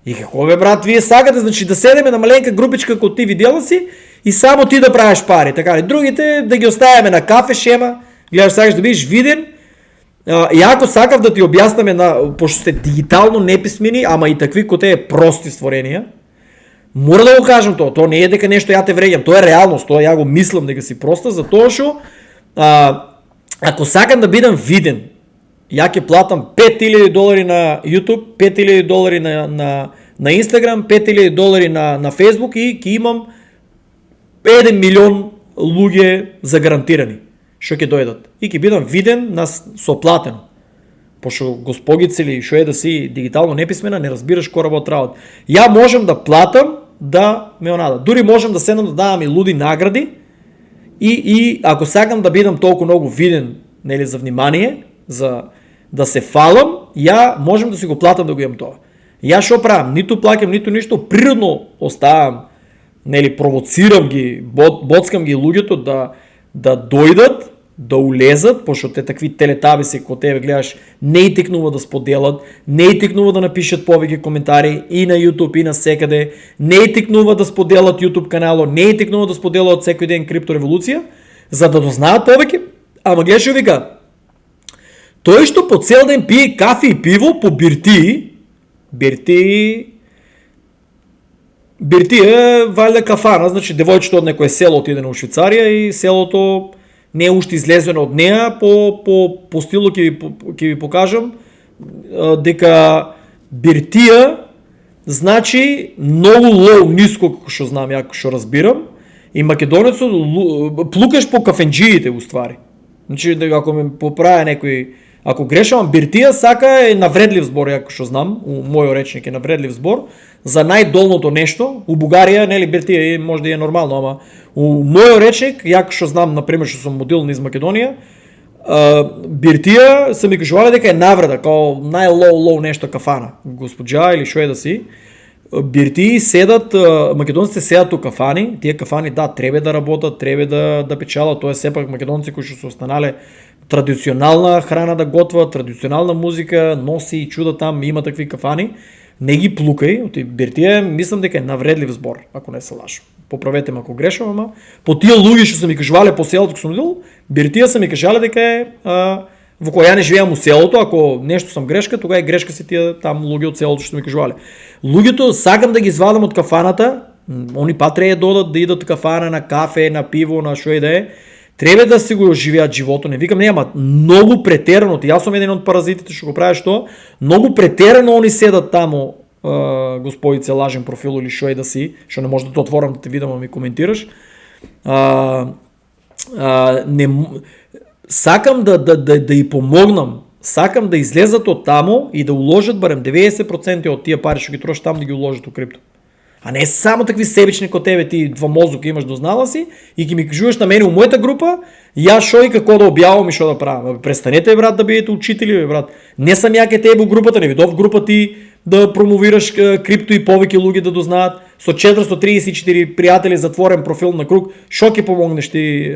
И како бе брат, вие сакате, значи да седеме на маленка групичка како ти видела си и само ти да правиш пари, така ли, другите да ги оставяме на кафе шема, гледаш сакаш да бидеш виден. И ако сакав да ти објаснаме, пошто сте дигитално неписмени, ама и такви кои е прости створенија, мора да го кажам тоа не е дека нешто ја те вреѓам, тоа е реалност, тоа ја го мислам дека си проста, затоа што ако сакам да бидам виден, ја ќе платам $5,000 на YouTube, $5,000 на Instagram, $5,000 на Facebook и ќе имам 1 милион луѓе загарантирани што ќе дојдат. И ќе бидам виден со платено. Пошто госпогица или што е да си дигитално неписмена, не разбираш кораба од работ. Ја можам да платам да ме онада. Дури можам да седнам да давам и луди награди и ако сакам да бидам толку многу виден, нели, за внимание, за да се фалам, ја можам да си го платам да го имам тоа. Ја што правам? Ниту плаќам, ниту ништо, природно оставам, нели, провоцирам ги, боцкам ги луѓето да дојдат, да улезат, пошто те такви телетабиси кои тебе гледаш, не и текнува да споделат, не и текнува да напишат повеќе коментари и на YouTube и на секаде, не и текнува да споделат YouTube канало, не и текнува да споделат секој ден криптореволуција, за да дознаат повеќе. Ама гледаш што вика, тој што по цел ден пие кафе и пиво по Бирти е валјда кафана, значи девојчето од некое село отиде на Швейцарија и селото не е уште излезено од неа, по стилу ќе ви покажам, дека Биртија значи многу лоу, ниско, како што знам, ја што разбирам, и македонецот плукаш по кафенџиите, уствари. Значи, ако ме поправя некој, ако грешам, Биртија сака е навредлив збор, ја што знам, у мојот речник е навредлив збор, за најдолното нешто. У Бугарија, нели, Биртија може да е нормално, ама у мојот речник, ја што знам, например, што сум модил низ Македонија, Биртија се ми кажувале дека е навреда, као најлоу нешто кафана. Господја или што е да си. Биртии седат, македонците седат у кафани, тие кафани да треба да работат, треба да печалат, тоа е сепак македонци кои што се останале традиционална храна да готват, традиционална музика, носи и чуда там, има такви кафани. Не ги плукај, оти Биртија мислам дека е навредлив збор, ако не се лажам. Поправете ме ако грешам, ама по тие луѓе што се ми кажувале по селото кога сум дел, Биртија се ми кажале дека е во која ја не живеам у селото, ако нешто сам грешка, тога е грешка си тие там луѓе од селото што ми кажувале. Луѓето сакам да ги извадам од кафаната, они па треба да одат да идат кафана на кафе, на пиво, на што и да е. Треба да си го живеат живото, не викам не, ама многу претерано, јас сум еден од паразитите што го прави што, многу претерано они седат таму, господице лажен профил или што е да си, што не може да те отворам да те видам, а ми коментираш. Сакам да и помогнам, сакам да излезат од таму и да уложат барем 90% од тие пари што ги трошат таму да ги уложат у крипто. А не само такви себични ко тебе, ти два мозока имаш дознала си и ќе ми кажуваш на мене у мојата група, ја шо и како да објавам и што да правам. Престанете, брат, да бидете учители, брат. Не сам ја ке тебе у групата, не видов група ти да промовираш крипто и повеќе луѓе да дознаат. Со 434 пријатели затворен профил на круг, шо ќе помогнеш ти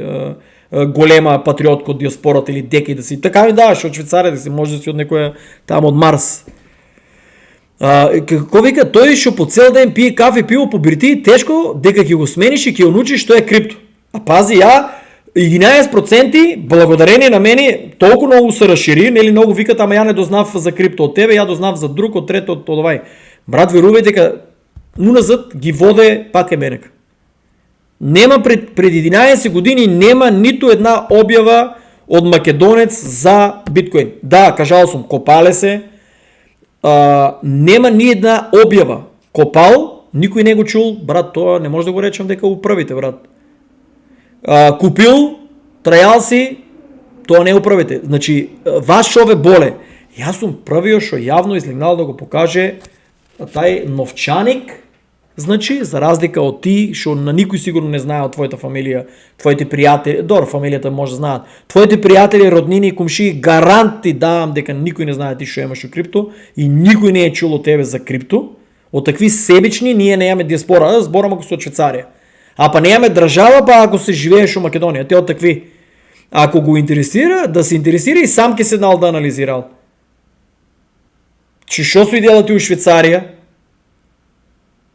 голема патриотка од диаспората или дека да си. Така ми даваш од Швейцарија да си, може да си од некоја там од Марс. Како вика, тој што по цел ден пие кафе и пиво по Биртија, тешко дека ќе го смениш и ќе го научиш што е крипто. А пази, ја 11% благодарение на мене толку многу се расшири, нели многу викат, ама ја не дознав за крипто од тебе, ја дознав за друг, од трет, од овај. Брат, верувај дека уназад ги воде пак е менека. Нема пред 11 години нема ниту една објава од македонец за биткоин. Да, кажал сум, копале се, нема ни една објава. Копал, никој не го чул, брат, тоа не може да го речам дека управите, брат. Купил, трајал си, тоа не управите. Значи, вас шо ве боле? Јас сум првиот што јавно излегнал да го покаже тај новчаник, значи, за разлика од ти, што на никој сигурно не знае од твојата фамилија, твоите пријатели, добро, фамилијата може да знаат, твоите пријатели, роднини и комшии, гарант ти давам дека никој не знае ти што имаш у крипто и никој не е чул од тебе за крипто. Од такви себични ние немаме диаспора, зборам ако се од Швейцарија. А па немаме држава, па ако се живееш у Македонија, те од такви. Ако го интересира, да се интересира и сам ќе седнал да анализирал. Че што су идела ти у Швейцарија?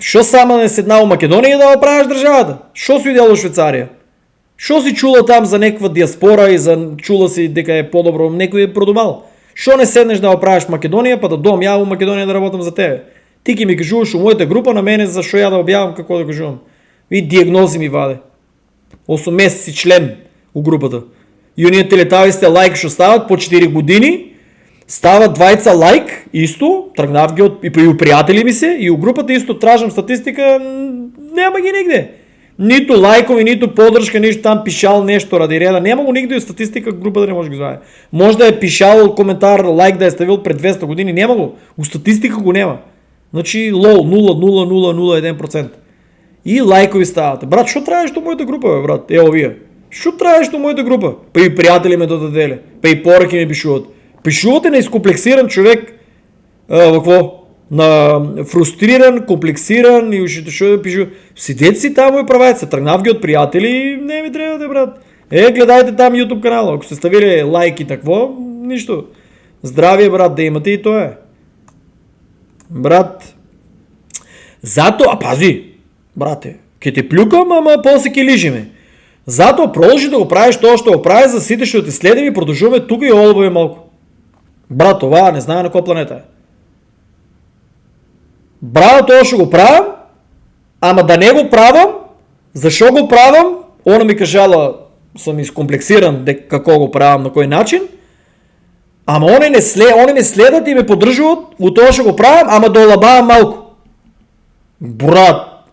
Што сама не седнал у Македонија да го правиш државата? Што су идела у Швейцарија? Што си чула там за некаква диаспора и за чула си дека е подобро, некој е продумал? Што не седнеш да го правиш Македонија, па да дом ја у Македонија да работам за тебе? Ти ќе ми кажуваш у мојата група на мене за што ја да објавам како да кажувам. И диагнози ми ваде. 8 месеци член у групата. И оние телетависте лайк што стават по 4 години, стават двајца лайк, исто, тргнав ги и пријатели ми се, и у групата исто тражам статистика, нема ги нигде. Ниту лајкови, ниту поддршка, ништо там пишал нешто ради реда, нема го нигде статистика, групата не може да ги знае. Може да е пишал коментар, лайк да е ставил пред 200 години, нема го. У статистика го нема. Значи лоу, 0,0001%. И лајкови ставате. Брат, што траеш до мојата група, бе, брат? Ево вие. Што траеш до мојата група? Па и пријатели ме додаделе, па и пораки ми пишуват. Пишувате на искомплексиран човек, какво? На фрустриран, комплексиран и што да пишу. Сидете си таму и правете се. Тргнав ги од пријатели, не ми требате, брат. Гледајте там YouTube канал. Ако сте ставиле лайк и такво, ништо. Здравие, брат, да имате и тоа е. Брат, зато, пази, брате, ке те плюкам, ама после ке лижиме. Зато продолжи да го правиш тоа што го правиш, за сите што те следим и продолжуваме тука и олбове малку. Брат, това не знае на која планета е. Брат, тоа што го правам, ама да не го правам, зашо го правам, она ми кажала, сум искомплексиран како го правам, на кој начин, ама они ме следат и ме поддржуваат во тоа што го правам, ама да олабавам малку. Брат,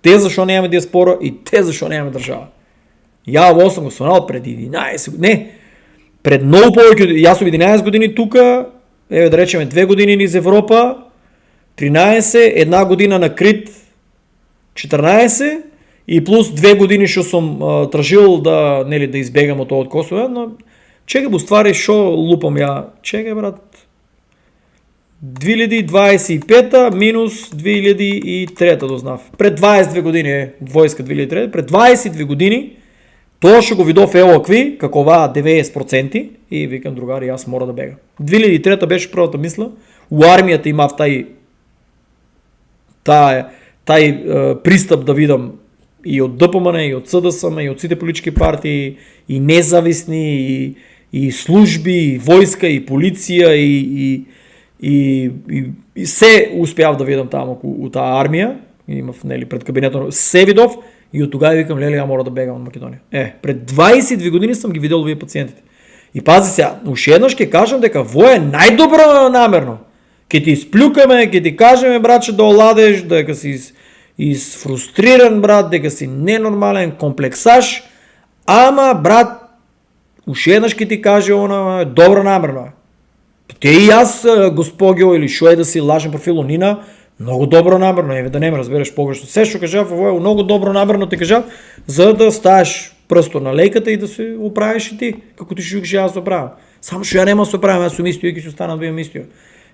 те зашо немаме диаспора и те зашо немаме држава. Ја ово сум го спомнал пред 11 години, не, пред многу повеќе, јас сум 11 години тука, еве да речеме 2 години низ Европа, 13, една година на Крит, 14 и плюс 2 години што сум тражил да, нели, да избегам од тоа од Косово, но чекай бу ствари шо лупам ја, чекай брат, 2025 минус 2003 дознав. Пред 22 години војска 2003, пред 22 години тоа што го видов ево акви, како оваа 90% и викам другари, јас мора да бегам. 2003 беше првата мисла, у армијата имав тај пристап да видам и од ДПМН, и од СДСМ, и од сите политички партии, и независни, и служби, и војска, и полиција, и се успеав да видам таму у таа армија, имав, нели, пред кабинетот, се видов, и од тогава викам, леле, ја мора да бегам од Македонија. Пред 22 години сам ги видел овие пациентите. И пази сега, уште еднаш ќе кажам дека во е најдобро намерно. Ке ти исплюкаме, ке ти кажеме, братче, да оладеш, дека си фрустриран, брат, дека си ненормален, комплексаш, ама, брат, уште еднаш ке ти каже, она добро намерно. Те и јас, госпогио, или шо е да си лажен профил, Нина, многу добро намерно, еве да не ме разбереш погрешно. Се што кажав, ово е многу добро намерно ти кажав, за да ставиш прсто на лејката и да се оправиш и ти, како ти што викаш јас оправам. Само што ја нема се оправам, јас сум мислио и ќе се останам да бидам мислио.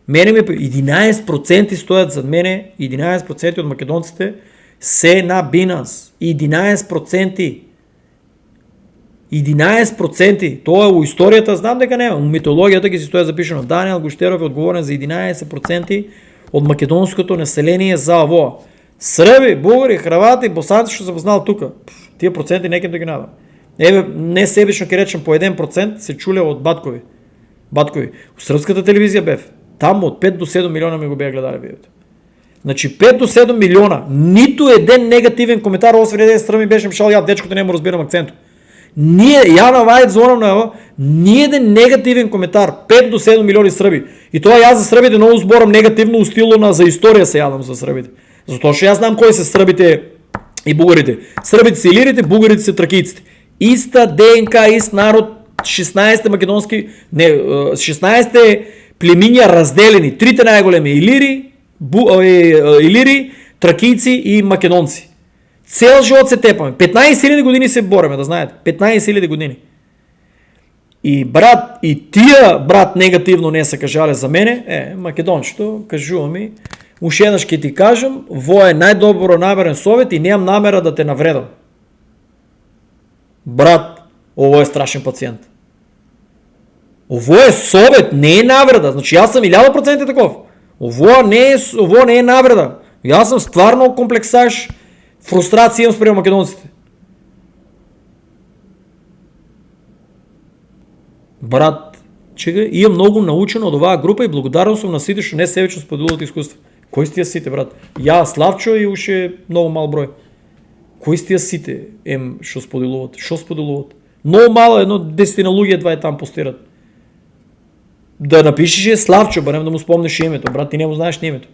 Мене ми 11% стојат зад мене, 11% од македонците се на Binance. 11%. 11%. Тоа е у историјата, знам дека нема. У митологијата ќе си стоја запишано. Даниел Гуштеров е одговорен за 11% од македонското население за ово. Срби, бугари, хрвати, босанци што се познал тука. Тие проценти некој да ги надам. Еве, не себично ќе речем по 1% се чуле од Баткови. У српската телевизија бев. Таму од 5 до 7 милиона ми го беа гледале видеото. Значи 5 до 7 милиона, ниту еден негативен коментар, освен еден стрми беше мишал, ја дечкото не му разбирам акцентот. Ја на вајд звонам на ево, ни еден негативен коментар, 5 до 7 милиони срби. И тоа јас за србите многу зборам негативно у стилу на за историја се јадам за србите. Затоа што јас знам кои се србите и бугарите. Србите се илирите, бугарите се тракијците. Иста ДНК, ист народ, 16 македонски, 16 племиња разделени, трите најголеми илири, тракијци и македонци. Цел живот се тепаме. 15.000 години се бореме, да знаете. 15.000 години. И брат, и тие брат негативно не се кажале за мене, македончето, кажува ми, уште еднаш ќе ти кажам, во е најдобро намерен совет и немам намера да те навредам. Брат, ово е страшен пациент. Ово е совет, не е навреда. Значи јас сум 1000% таков. Ово не е навреда. Јас сум стварно комплексаш, фрустрација имам спрема македонците. Брат, чека, имам многу научено од оваа група и благодарен сум на сите што не себечно споделуваат искуство. Кои сте сите, брат? Ја, Славчо и уште многу мал број. Кои сте сите што споделуваат? Што споделуваат? Многу мало, едно 10 луѓе едва е там постират. Да напишеш Славчо, барем да му спомнеш името, брат, ти не му знаеш името.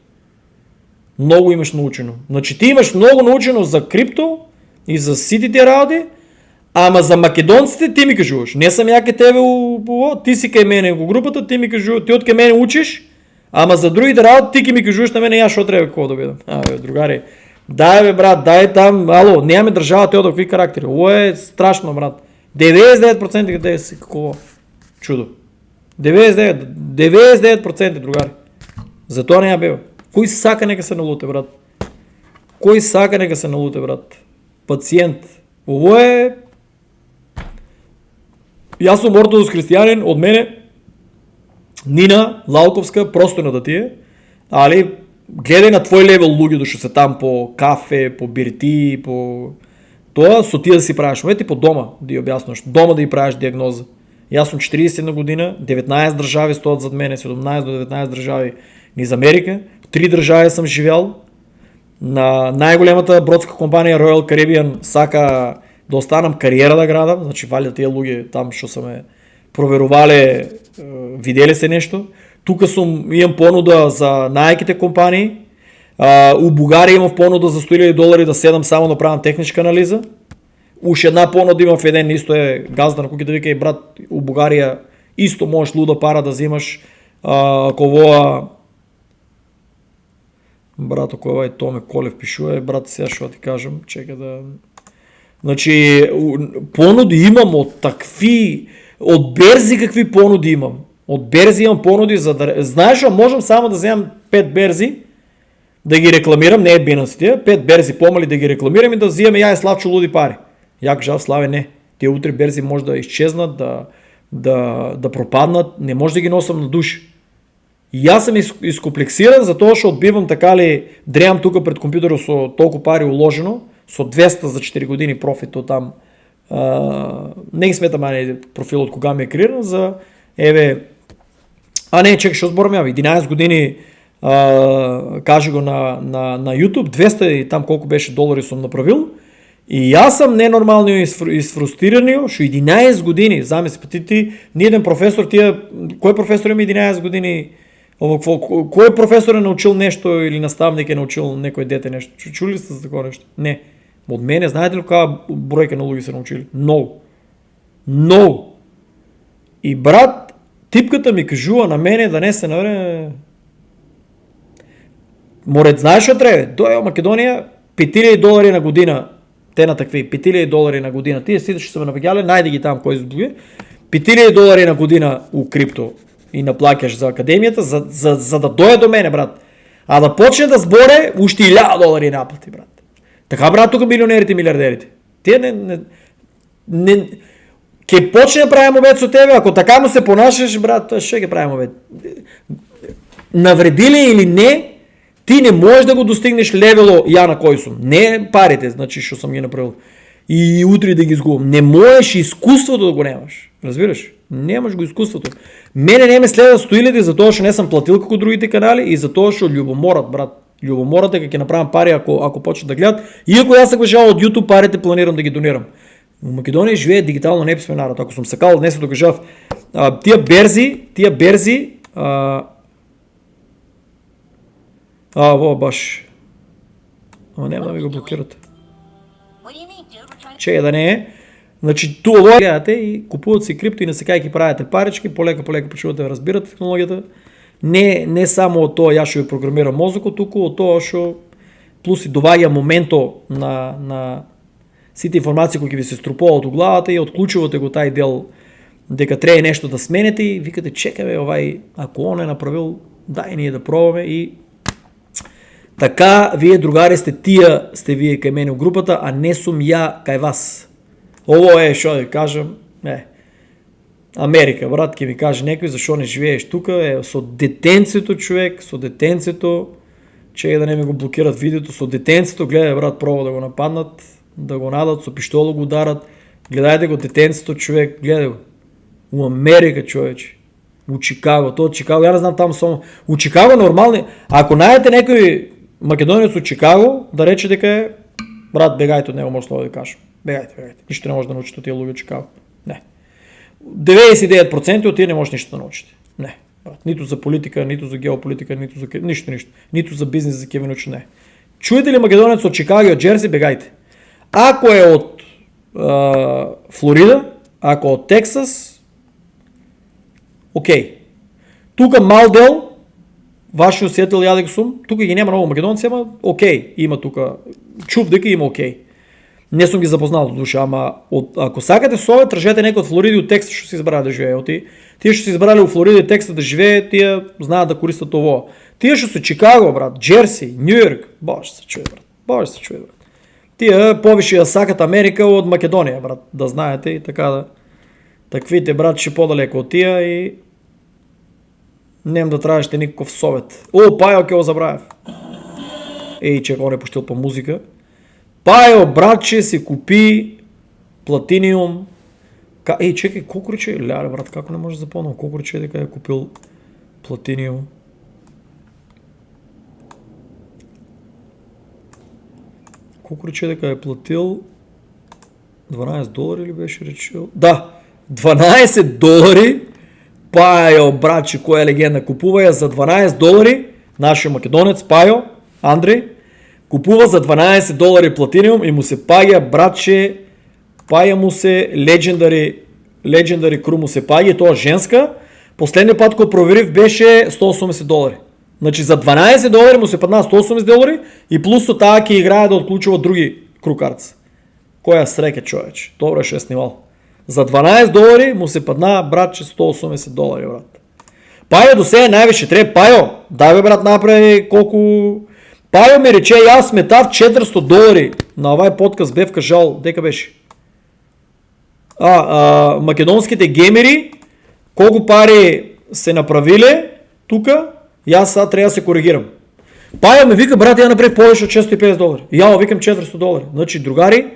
Многу имаш научено. Значи ти имаш многу научено за крипто и за ситите работи, ама за македонците ти ми кажуваш. Не сам ја кај тебе ти си кај мене во групата, ти ми кажуваш, ти од кај мене учиш, ама за другите работи ти ќе ми кажуваш на мене ја што треба како да бидам. Другари, дај бе брат, дај там, ало, немаме држава те од какви карактери. Ово е страшно брат. 99% каде си како чудо. 99% другари. Затоа не ја бева. Кој сака нека се налуте брат? Кој сака нека се налуте брат? Пациент. Ово е Јас сум ортодокс христијанин, од мене Нина Лалковска просторна да ти е, али гледај на твој левел луѓето што се там по кафе, по бирти, по тоа со тие да си правиш, мојте по дома да ја објаснуваш, дома да ја правиш диагноза. Јас сум 41 година, 19 држави стоат зад мене, 17 до 19 држави низ Америка, 3 држави сум живеал. На најголемата бродска компанија Royal Caribbean сака да останам кариера да градам, значи валја тие луѓе там што се ме проверувале, виделе се нешто. Тука имам понуда за најаките компании. У Бугарија имав понуда за $100,000 да седам само да правам техничка анализа. Уш една понуда имав еден, исто е газда на куќата, вика и брат, у Бугарија исто можеш луда пара да земаш, ако воа брат, ако овај Томе Колев пишува, брат, сега што ти кажам, чека да... Значи, понуди имам од такви, од берзи какви понуди имам. Од берзи имам понуди за да... Знаеш, можам само да земам 5 берзи, да ги рекламирам, не е бинасите, 5 берзи помали да ги рекламирам и да взимаме ја и Славчо луди пари. Ја кажав, Славе, не. Тие утре берзи може да изчезнат, да пропаднат, не може да ги носам на души. И јас сум искомплексиран за тоа што одбивам така ли дреам тука пред компјутерот со толку пари уложено, со 200 за 4 години профит од там. Не ги сметам профилот кога ми е креиран за еве не, чекай, што зборам ја, 11 години кажи го на YouTube, 200 и там колку беше долари сум направил. И јас сам ненормално изфрустиранио, што 11 години, замисли, ти ниеден професор, кој професор има 11 години, кој професор е научил нешто или наставник е научил некој дете нешто? Чули сте за такова нешто? Не. Од мене, знаете ли која бројка на луѓе се научили? Многу. И брат, типката ми кажува на мене да не се навре... Морет, знаеш што треба? Доја во Македонија, $5,000 на година, те на такви, $5,000 на година, тие сите што се ме навиѓале, најди ги там кои збуге, $5,000 на година у крипто и наплаќаш за академијата, за да дојде до мене, брат. А да почне да зборе, уште $1,000 наплати, брат. Така, брат, тука милионерите и милиардерите. Тие ке почне да правим обед со тебе, ако така му се понашаш, брат, што ќе правим обед? Навредили или не, ти не можеш да го достигнеш левело ја на кој сум. Не парите, значи што сам ги направил. И утре да ги изгубам. Не можеш искуството да го немаш. Разбираш? Немаш го искуството. Мене не ме следат стоилите за тоа што не сам платил како другите канали и за тоа што љубоморат, брат. Љубоморат е ќе направам пари ако почнат да гледат. Иако јас се кажав од YouTube парите планирам да ги донирам. Во Македонија живее дигитално неписмен народ. Ако сум сакал днес да кажав, тие берзи во баш. Ама нема да ми го блокират. Че да не е. Значи тоа гледате и купуват си крипто и на секај ќе правите парички, полека почнувате да разбирате технологијата. Не само од тоа јас што ви програмирам мозокот, туку од тоа што плюс и доваѓа моменто на сите информации кои ќе ви се струпуваат у главата и отклучувате го тај дел дека треба нешто да сменете и викате чекаме овај, ако он е направил, дај ние да пробаме и така вие другари сте вие кај мене у групата, а не сум ја кај вас. Ово е што да кажам, Америка, брат, ќе ми каже некој зашо не живееш тука, со детенцето човек, со детенцето, че да не ми го блокират видеото, со детенцето, гледај брат, проба да го нападнат, да го надат, со пиштоло го ударат, гледајте го детенцето човек, гледај го. У Америка човече, у Чикаго, ја не знам таму само, у Чикаго нормални, ако најдете некој македонец у Чикаго, да рече дека е, брат, бегајте од него, може да кажам. Бегајте. Ништо не може да научите од тие луѓе од Чикаго. 99% от тия не можеш нищо да научите. Не. Нито за политика, нито за геополитика, нито за нищо. Нито за бизнес за Кевин Уч, не. Чуете ли македонец от Чикаго и от Джерси, бегайте. Ако е от Флорида, ако е от Тексас, окей. Тук Малдел, вашия усетел ядек сум, тук ги няма много македонци, ама окей, има тук, чув дека има окей. Не съм ги запознал до душа, ама ако сакате совет, тръжете някой от Флорида и от Тексас, ще си избрали да живее. Тия ще си избрали от Флорида и Тексас да живее, тия знаят да користат това. Тия ще са Чикаго, брат, Джерси, Нью-Йорк, боже се чуе, брат. Тия повече да сакат Америка от Македония, брат, да знаете и така да. Таквите, брат, ще по-далеко от тия и нем да трябваше никакъв совет. О, Пайо Кео Забраев. Ей, че ако не пущил по музика. Пайо, братче, си купи платиниум. Ей, чекай, колко рече? Ляле, брат, како не може да запомням? Колко рече дека е купил платиниум? Колко рече дека е платил? $12 ли беше речил? Да, $12. Пайо, братче, коя е легенда? Купува я за $12. Нашия македонец, Пайо, Андрей, купува за $12 платиниум и му се пая, братче, пая му се Legendary Crew му се пая, то е женска. Последния път, когато проверих, беше $180. Значи за $12 му се падна $180 и плюс от тази играе да отключва други крукарци. Коя е среке, човеч? Добре, ще е снимал. За $12 му се падна, братче, $180, брат. Пайо до сега най-веше трябва. Пайо, дай бе, брат, направи колко... Пайо ми рече, аз сметав $400 на овай подкаст бе вкажал, дека беше. Македонските геймери, колко пари се направиле тука, и аз сега трябва да се коригирам. Пайо ми вика, брат, я направи повече от $650. И я викам $400. Значи, другари,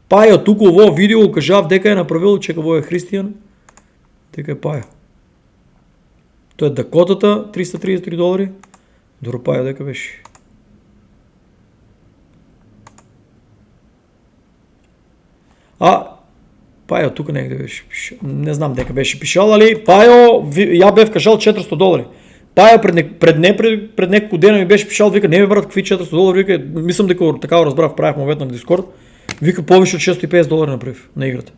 Пайо тук ово видео кажав дека е направил, че какво е християн, дека е Пайо. Той е Дакотата, $333. Доро Пайо дека беше. Пайо тук негде беше пишал. Не знам дека беше пишал, али Пайо, я бе вкажал $400. Пайо пред неколко дена ми беше пишал, вика, не бе, брат, какви $400, вика, мислям дека така разбрах, правих момент на Дискорд, вика повече от $650 направив на играта.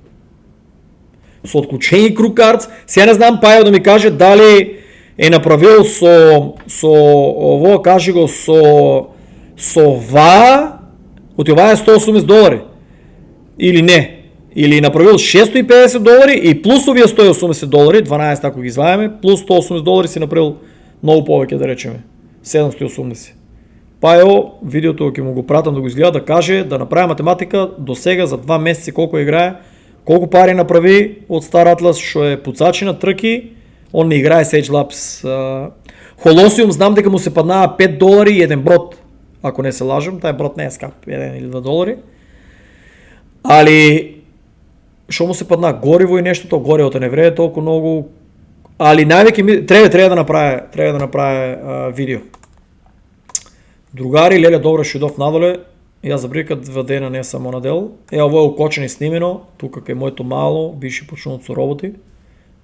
С отключени крукарц, сега не знам Пайо да ми каже дали е направил ово, кажи го, ова, от това е $180 или не. Или направил $650 и плюсовия $180, 12 ако ги изваяме, плюс $180 си направил много повече, да речеме. 780. Пайо, видеото ќе му го пратам да го изгледа, да каже, да направи математика до сега за 2 месеца колко играе, колко пари направи от Star Atlas, що е подсачена тръки, он не играе Sage Labs. Холосиум знам дека му се паднава $5 и един брод, ако не се лажам, тай брод не е скап, $1 или $2. Али що му се падна гориво и нещо, то горивото не вреде толкова много, али най-веки трябва да направя видео. Другари, леле, добре шудов надоле, я забрикат 2 дена не само на дел. Ово е окочен и снимено, тук е моето мало, бивши почнал от роботи,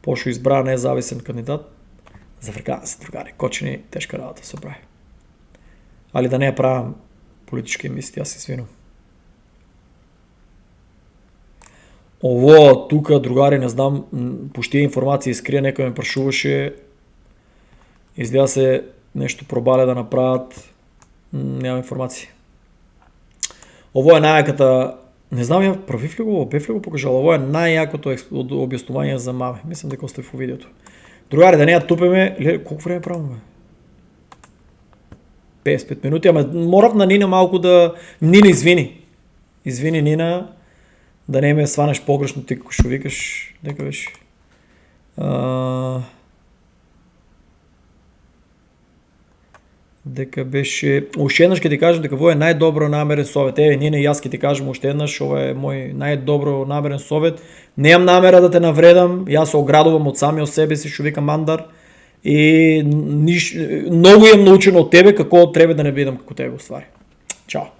пошо избра независен кандидат. Завъркава се, другари, кочени, тежка работа се прави. Али да не я правям политически емисии, аз се свинам. Ово, тука, другари, не знам, по тия информации изкрия, некой ме прашуваше, изгледа се нещо пробаля да направят, няма информация. Ово е най-яката, не знам я правив ли го, бев ли го покажал, ово е най-якото обяснение за маме, мислям дека остави в видеото. Другари, да не я тупеме, колко време правим, бе? 55 минути, ама морав на Нина малко да... Нина, извини Нина, да не ме сванеш погрешно, ти ако ще викаш, дека беше. Дека беше... Още еднъж ќе ти кажем дека во е най-добро намерен совет. Нина и аз ќе ти кажем още еднъж, ова е мой най-добро намерен совет. Немам намера да те навредам, јас се оградувам от самия себе си, што викам Мандар. И много имам научено от тебе, како треба да не бидам како тебе, ствари. Чао!